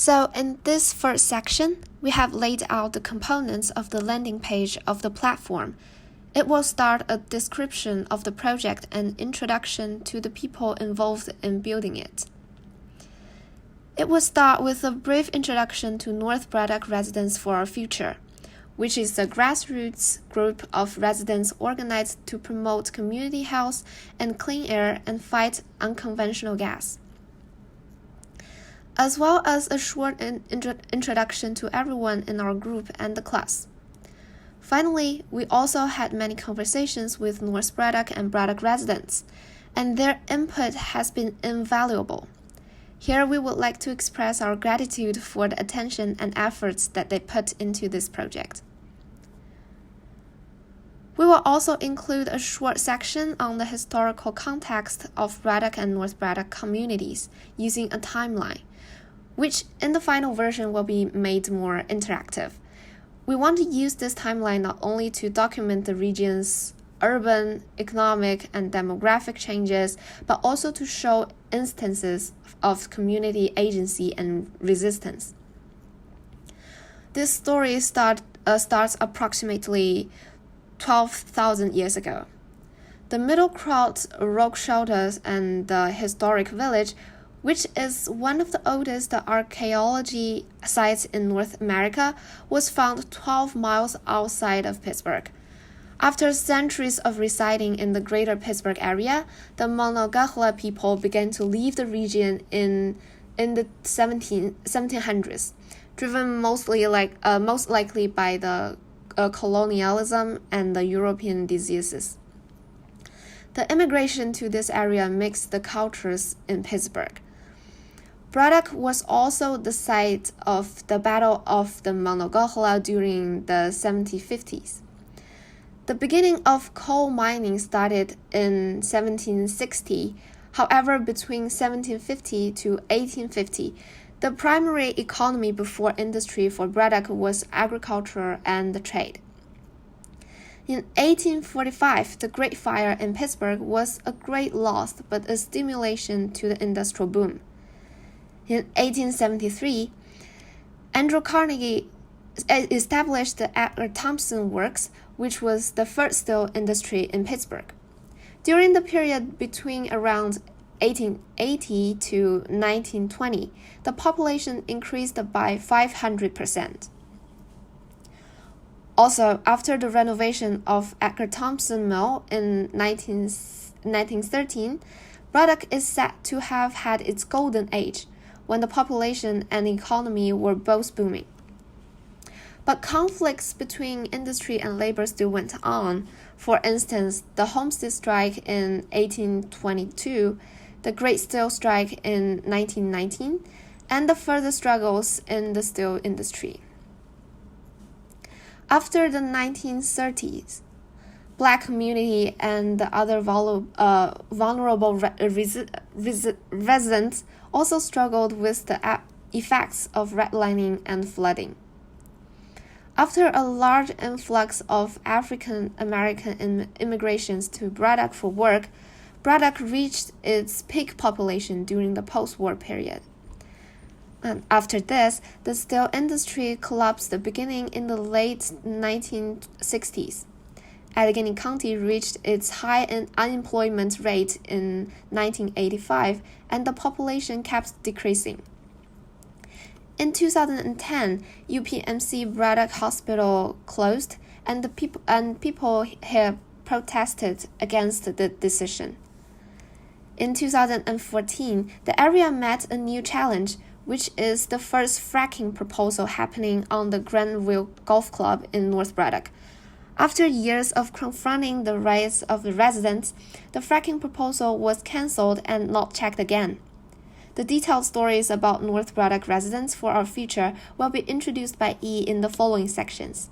So in this first section, we have laid out the components of the landing page of the platform. It will start a description of the project and introduction to the people involved in building it. It will start with a brief introduction to North Braddock Residents for Our Future, which is a grassroots group of residents organized to promote community health and clean air and fight unconventional gas, as well as a short introduction to everyone in our group and the class. Finally, we also had many conversations with North Braddock and Braddock residents, and their input has been invaluable. Here we would like to express our gratitude for the attention and efforts that they put into this project. We will also include a short section on the historical context of Braddock and North Braddock communities using a timeline, which in the final version will be made more interactive. We want to use this timeline not only to document the region's urban, economic, and demographic changes, but also to show instances of community agency and resistance. This story starts approximately 12,000 years ago. The Middle Crout rock shelters and the historic village, which is one of the oldest archaeology sites in North America, was found 12 miles outside of Pittsburgh. After centuries of residing in the greater Pittsburgh area, the Monongahela people began to leave the region in the 1700s, driven most likely by the colonialism and the European diseases. The immigration to this area mixed the cultures in Pittsburgh. Braddock was also the site of the Battle of the Monongahela during the 1750s. The beginning of coal mining started in 1760. However, between 1750 to 1850, the primary economy before industry for Braddock was agriculture and the trade. In 1845, the Great Fire in Pittsburgh was a great loss but a stimulation to the industrial boom. In 1873, Andrew Carnegie established the Edgar Thomson Works, which was the first steel industry in Pittsburgh. During the period between around 1880 to 1920, the population increased by 500%. Also, after the renovation of Edgar Thomson Mill in 1913, Braddock is said to have had its golden age, when the population and the economy were both booming. But conflicts between industry and labor still went on. For instance, the Homestead Strike in 1822, the Great Steel Strike in 1919, and the further struggles in the steel industry. After the 1930s, Black community and the other vulnerable residents also struggled with the effects of redlining and flooding. After a large influx of African American immigrations to Braddock for work, Braddock reached its peak population during the post-war period. And after this, the steel industry collapsed beginning in the late 1960s. Allegheny County reached its high unemployment rate in 1985, and the population kept decreasing. In 2010, UPMC Braddock Hospital closed, and people here protested against the decision. In 2014, the area met a new challenge, which is the first fracking proposal happening on the Granville Golf Club in North Braddock. After years of confronting the rights of the residents, the fracking proposal was cancelled and not checked again. The detailed stories about North Braddock Residents for Our Future will be introduced by E in the following sections.